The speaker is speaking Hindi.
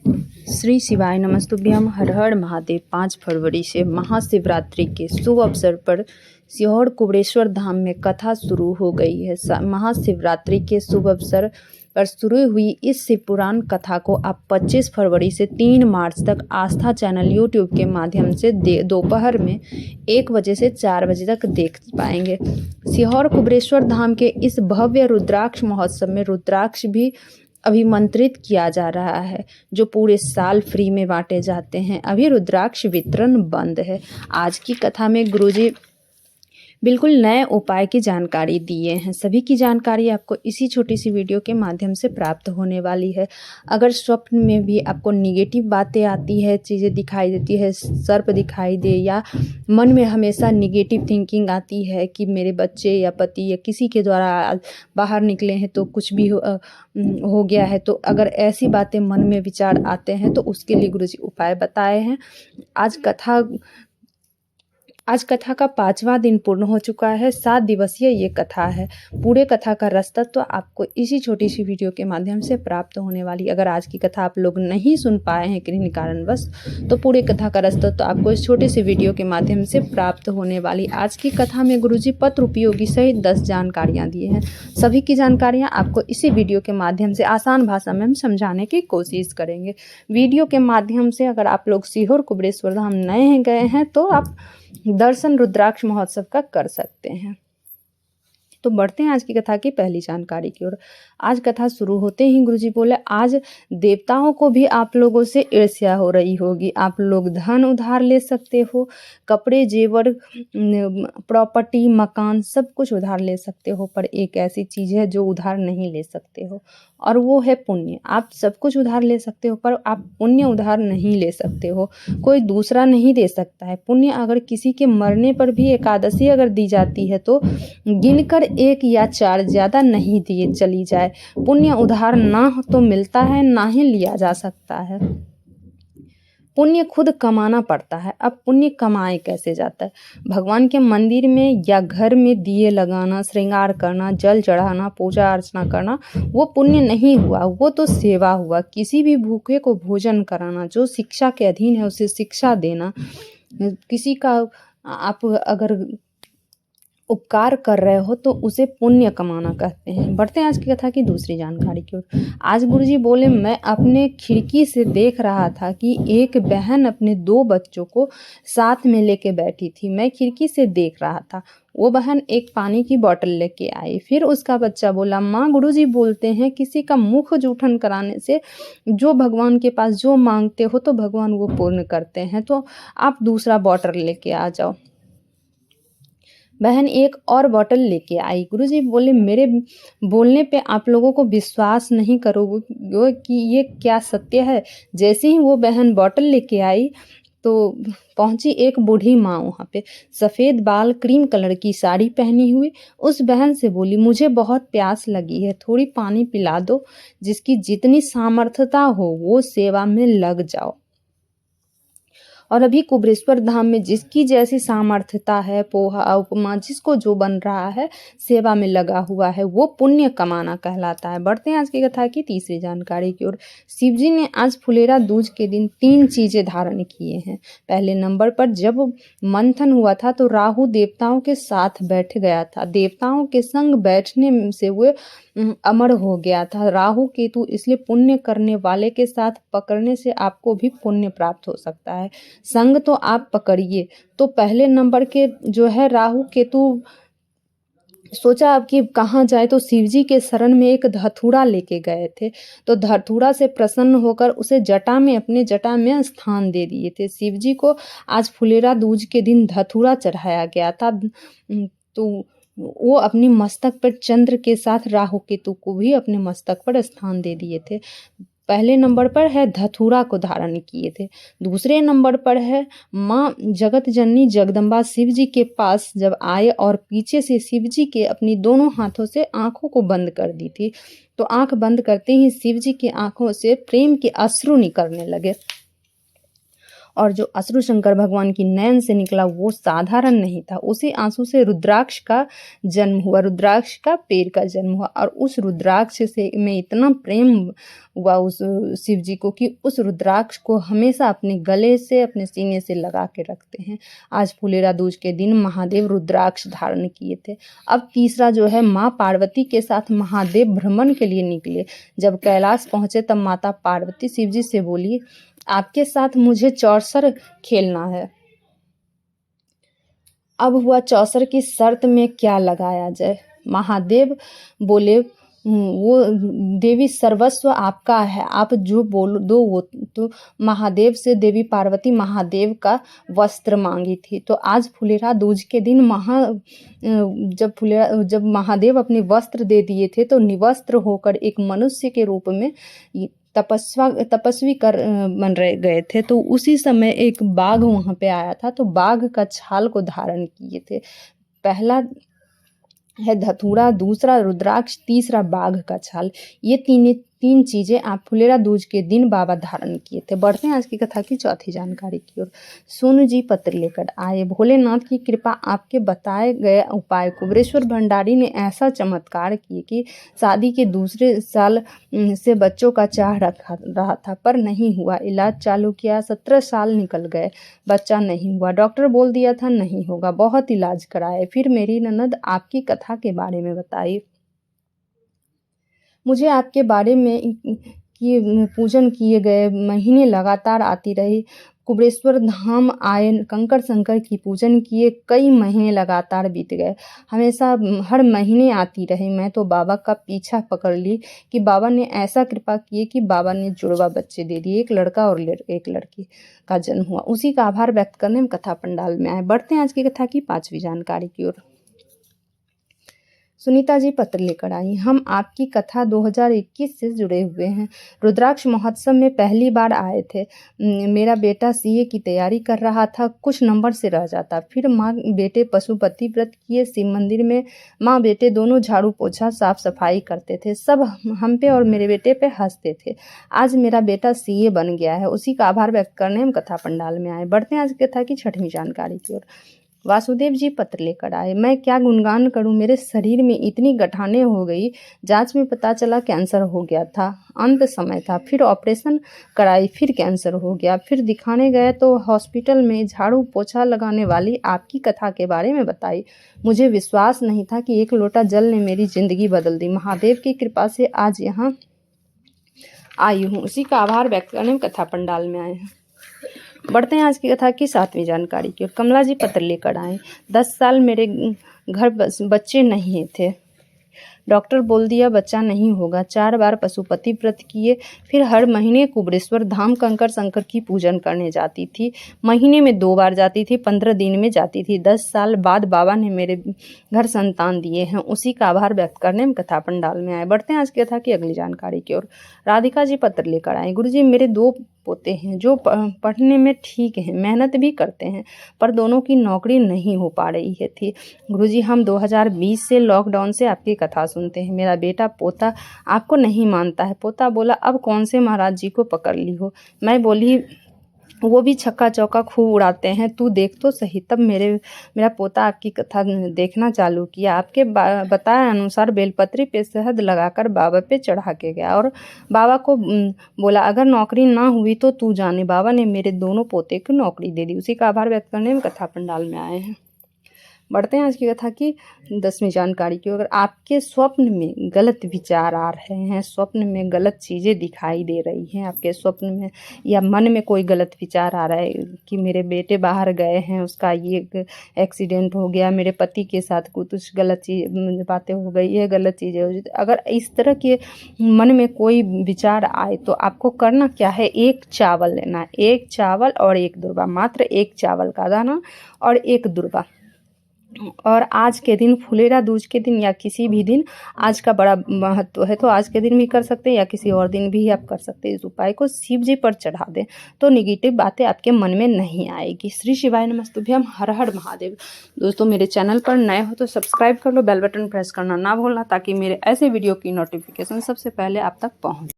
श्री शिवाय नमस्तुभ्यम। हर हर महादेव। 5 फरवरी से महाशिवरात्रि के शुभ अवसर पर सीहोर कुबेरेश्वर धाम में कथा शुरू हो गई है। महाशिवरात्रि के शुभ अवसर पर शुरू हुई इस शिव पुराण कथा को आप 25 फरवरी से 3 मार्च तक आस्था चैनल यूट्यूब के माध्यम से दोपहर में 1 बजे से 4 बजे तक देख पाएंगे। सीहोर कुबेरेश्वर धाम के इस भव्य रुद्राक्ष महोत्सव में रुद्राक्ष भी अभिमंत्रित किया जा रहा है, जो पूरे साल फ्री में बांटे जाते हैं। अभी रुद्राक्ष वितरण बंद है। आज की कथा में गुरुजी बिल्कुल नए उपाय की जानकारी दिए हैं। सभी की जानकारी आपको इसी छोटी सी वीडियो के माध्यम से प्राप्त होने वाली है। अगर स्वप्न में भी आपको निगेटिव बातें आती है, चीज़ें दिखाई देती है, सर्प दिखाई दे, या मन में हमेशा निगेटिव थिंकिंग आती है कि मेरे बच्चे या पति या किसी के द्वारा बाहर निकले हैं तो कुछ भी हो गया है, तो अगर ऐसी बातें मन में विचार आते हैं तो उसके लिए गुरुजी उपाय बताए हैं। आज कथा का 5वां दिन पूर्ण हो चुका है। 7 दिवसीय ये कथा है। पूरे कथा का रसतत्व तो आपको इसी छोटी सी वीडियो के माध्यम से प्राप्त होने वाली। अगर आज की कथा आप लोग नहीं सुन पाए हैं किन्हीं कारणवश, तो पूरे कथा का रसतत्व तो आपको इस छोटे से वीडियो के माध्यम से प्राप्त होने वाली। आज की कथा में गुरुजी पत्र उपयोगी सहित 10 जानकारियाँ दिए हैं। सभी की जानकारियाँ आपको इसी वीडियो के माध्यम से आसान भाषा में हम समझाने की कोशिश करेंगे। वीडियो के माध्यम से अगर आप लोग सीहोर कुबेरेश्वर धाम नए गए हैं तो आप दर्शन रुद्राक्ष महोत्सव का कर सकते हैं। तो बढ़ते हैं आज की कथा की पहली जानकारी की ओर। आज कथा शुरू होते ही गुरुजी बोले, आज देवताओं को भी आप लोगों से ईर्ष्या हो रही होगी। आप लोग धन उधार ले सकते हो, कपड़े, जेवर, प्रॉपर्टी, मकान, सब कुछ उधार ले सकते हो, पर एक ऐसी चीज़ है जो उधार नहीं ले सकते हो, और वो है पुण्य। आप सब कुछ उधार ले सकते हो, पर आप पुण्य उधार नहीं ले सकते हो। कोई दूसरा नहीं दे सकता है पुण्य। अगर किसी के मरने पर भी एकादशी अगर दी जाती है तो गिनकर 1 या 4 ज़्यादा नहीं दिए चली जाए। पुण्य उधार ना तो मिलता है, ना ही लिया जा सकता है। पुण्य खुद कमाना पड़ता है। अब पुण्य कमाए कैसे जाता है? भगवान के मंदिर में या घर में दिए लगाना, श्रृंगार करना, जल चढ़ाना, पूजा अर्चना करना, वो पुण्य नहीं हुआ, वो तो सेवा हुआ। किसी भी भूखे को भोजन कराना, जो शिक्षा के अधीन है उसे शिक्षा देना, किसी का आप अगर उपकार कर रहे हो तो उसे पुण्य कमाना कहते हैं। बढ़ते हैं आज की कथा की दूसरी जानकारी की ओर। आज गुरुजी बोले, मैं अपने खिड़की से देख रहा था कि एक बहन अपने 2 बच्चों को साथ में लेके बैठी थी। मैं खिड़की से देख रहा था। वो बहन एक पानी की बोतल लेके आई। फिर उसका बच्चा बोला, माँ, गुरुजी बोलते हैं किसी का मुख जूठन कराने से जो भगवान के पास जो मांगते हो तो भगवान वो पूर्ण करते हैं, तो आप दूसरा बोतल लेके आ जाओ। बहन एक और बोतल लेके आई। गुरुजी बोले, मेरे बोलने पे आप लोगों को विश्वास नहीं करोगे कि ये क्या सत्य है। जैसे ही वो बहन बोतल लेके आई तो पहुंची एक बूढ़ी माँ वहाँ पे, सफ़ेद बाल, क्रीम कलर की साड़ी पहनी हुई। उस बहन से बोली, मुझे बहुत प्यास लगी है, थोड़ी पानी पिला दो। जिसकी जितनी सामर्थ्यता हो वो सेवा में लग जाओ। और अभी कुबेरेश्वर धाम में जिसकी जैसी सामर्थ्यता है, पोहा उपमा जिसको जो बन रहा है, सेवा में लगा हुआ है, वो पुण्य कमाना कहलाता है। बढ़ते हैं आज की कथा की तीसरी जानकारी की ओर। शिवजी ने आज फुलेरा दूज के दिन 3 चीज़ें धारण किए हैं। पहले नंबर पर जब मंथन हुआ था तो राहु देवताओं के साथ बैठ गया था। देवताओं के संग बैठने से वो अमर हो गया था। राहु केतु इसलिए पुण्य करने वाले के साथ पकड़ने से आपको भी पुण्य प्राप्त हो सकता है। संग तो आप पकड़िए। तो पहले नंबर के जो है राहु केतु सोचा अब कि कहाँ जाए, तो शिवजी के शरण में एक धतूरा लेके गए थे। तो धतूरा से प्रसन्न होकर उसे जटा में, अपने जटा में स्थान दे दिए थे। शिवजी को आज फुलेरा दूज के दिन धतूरा चढ़ाया गया था। तो वो अपनी मस्तक पर चंद्र के साथ राहु केतु को भी अपने मस्तक पर स्थान दे दिए थे। पहले नंबर पर है धतूरा को धारण किए थे। दूसरे नंबर पर है माँ जगत जननी जगदम्बा शिव जी के पास जब आए और पीछे से शिव जी के अपनी दोनों हाथों से आंखों को बंद कर दी थी। तो आंख बंद करते ही शिव जी की आंखों से प्रेम के अश्रु निकलने लगे। और जो अश्रु शंकर भगवान की नयन से निकला वो साधारण नहीं था। उसी आंसू से रुद्राक्ष का जन्म हुआ, रुद्राक्ष का पेड़ का जन्म हुआ। और उस रुद्राक्ष से में इतना प्रेम हुआ उस शिव जी को कि उस रुद्राक्ष को हमेशा अपने गले से, अपने सीने से लगा के रखते हैं। आज फुलेरा दूज के दिन महादेव रुद्राक्ष धारण किए थे। अब तीसरा जो है, माँ पार्वती के साथ महादेव भ्रमण के लिए निकले। जब कैलाश पहुंचे तब माता पार्वती शिव जी से बोली, आपके साथ मुझे चौसर खेलना है। अब हुआ चौसर की शर्त में क्या लगाया जाए। महादेव बोले, वो देवी सर्वस्व आपका है, आप जो बोल दो वो। तो महादेव से देवी पार्वती महादेव का वस्त्र मांगी थी। तो आज फुलेरा दूज के दिन जब महादेव अपने वस्त्र दे दिए थे तो निवस्त्र होकर एक मनुष्य के रूप में तपस्वी बन रहे गए थे। तो उसी समय एक बाघ वहाँ पे आया था, तो बाघ का छाल को धारण किए थे। पहला है धतूरा, दूसरा रुद्राक्ष, तीसरा बाघ का छाल। ये तीन चीज़ें आप फुलेरा दूज के दिन बाबा धारण किए थे। बढ़ते हैं आज की कथा की चौथी जानकारी की ओर। सोनू जी पत्र लेकर आए। भोलेनाथ की कृपा आपके बताए गए उपाय। कुबेरेश्वर भंडारी ने ऐसा चमत्कार किए कि शादी के दूसरे साल से बच्चों का चाह रहा था पर नहीं हुआ। इलाज चालू किया, 17 साल निकल गए, बच्चा नहीं हुआ। डॉक्टर बोल दिया था नहीं होगा, बहुत इलाज कराए। फिर मेरी ननद आपकी कथा के बारे में बताई। मुझे आपके बारे में पूजन किए गए महीने लगातार आती रही। कुबेरेश्वर धाम आए, कंकर शंकर की पूजन किए, कई महीने लगातार बीत गए। हमेशा हर महीने आती रही। मैं तो बाबा का पीछा पकड़ ली कि बाबा ने ऐसा कृपा किए कि बाबा ने जुड़वा बच्चे दे दिए, एक लड़का और एक लड़की का जन्म हुआ। उसी का आभार व्यक्त करने में कथा पंडाल में आए। बढ़ते हैं आज की कथा की पांचवी जानकारी की ओर। सुनीता जी पत्र लेकर आई। हम आपकी कथा 2021 से जुड़े हुए हैं। रुद्राक्ष महोत्सव में पहली बार आए थे। मेरा बेटा सीए की तैयारी कर रहा था, कुछ नंबर से रह जाता। फिर माँ बेटे पशुपति व्रत किए। शिव मंदिर में माँ बेटे दोनों झाड़ू पोछा साफ सफाई करते थे। सब हम पे और मेरे बेटे पे हंसते थे। आज मेरा बेटा सीए बन गया है। उसी का आभार व्यक्त करने हम कथा पंडाल में आए। बढ़ते हैं आज की कथा की छठवीं जानकारी की ओर। वासुदेव जी पत्र लेकर आए। मैं क्या गुणगान करूं, मेरे शरीर में इतनी गठाने हो गई। जांच में पता चला कैंसर हो गया था, अंत समय था। फिर ऑपरेशन कराई, फिर कैंसर हो गया। फिर दिखाने गए तो हॉस्पिटल में झाड़ू पोछा लगाने वाली आपकी कथा के बारे में बताई। मुझे विश्वास नहीं था कि एक लोटा जल ने मेरी जिंदगी बदल दी। महादेव की कृपा से आज यहाँ आई हूँ। उसी का आभार व्यक्त करने में कथा पंडाल में आए हैं। बढ़ते हैं आज की कथा की सातवीं जानकारी की ओर। कमला जी पत्र लेकर आए। 10 साल मेरे घर बच्चे नहीं थे। डॉक्टर बोल दिया बच्चा नहीं होगा। 4 बार पशुपति व्रत किए। फिर हर महीने कुबेरेश्वर धाम कंकर शंकर की पूजन करने जाती थी। महीने में 2 बार जाती थी, 15 दिन में जाती थी। 10 साल बाद बाबा ने मेरे घर संतान दिए हैं। उसी का आभार व्यक्त करने में कथा पंडाल में आए। बढ़ते हैं आज की कथा की अगली जानकारी की ओर। राधिका जी पत्र लेकर आए। गुरुजी मेरे 2 पोते हैं जो पढ़ने में ठीक हैं, मेहनत भी करते हैं, पर दोनों की नौकरी नहीं हो पा रही है थी। गुरुजी हम 2020 से लॉकडाउन से आपकी कथा सुनते हैं। मेरा बेटा पोता आपको नहीं मानता है। पोता बोला अब कौन से महाराज जी को पकड़ ली हो। मैं बोली वो भी छक्का चौका खूब उड़ाते हैं, तू देख तो सही। तब मेरा पोता आपकी कथा देखना चालू किया। आपके बताए अनुसार बेलपत्री पे शहद लगाकर बाबा पे चढ़ा के गया और बाबा को बोला अगर नौकरी ना हुई तो तू जाने। बाबा ने मेरे दोनों पोते को नौकरी दे दी। उसी का आभार व्यक्त करने में कथा पंडाल में आए हैं। बढ़ते हैं आज की कथा की 10वीं जानकारी की। अगर आपके स्वप्न में गलत विचार आ रहे हैं, स्वप्न में गलत चीज़ें दिखाई दे रही हैं, आपके स्वप्न में या मन में कोई गलत विचार आ रहा है कि मेरे बेटे बाहर गए हैं, उसका ये एक्सीडेंट हो गया, मेरे पति के साथ कुछ गलत चीज़ बातें हो गई है, गलत चीज़ें हो गई, अगर इस तरह के मन में कोई विचार आए तो आपको करना क्या है, 1 चावल लेना है। 1 चावल और 1 दुर्वा, मात्र 1 चावल का दाना और 1 दुर्वा। और आज के दिन फुलेरा दूज के दिन या किसी भी दिन आज का बड़ा महत्व है, तो आज के दिन भी कर सकते हैं या किसी और दिन भी आप कर सकते हैं। इस उपाय को शिव जी पर चढ़ा दें तो निगेटिव बातें आपके मन में नहीं आएगी। श्री शिवाय नमस्तुभ्यम, हर हर महादेव। दोस्तों मेरे चैनल पर नए हो तो सब्सक्राइब कर लो, बेल बटन प्रेस करना ना भूलना ताकि मेरे ऐसे वीडियो की नोटिफिकेशन सबसे पहले आप तक पहुँचे।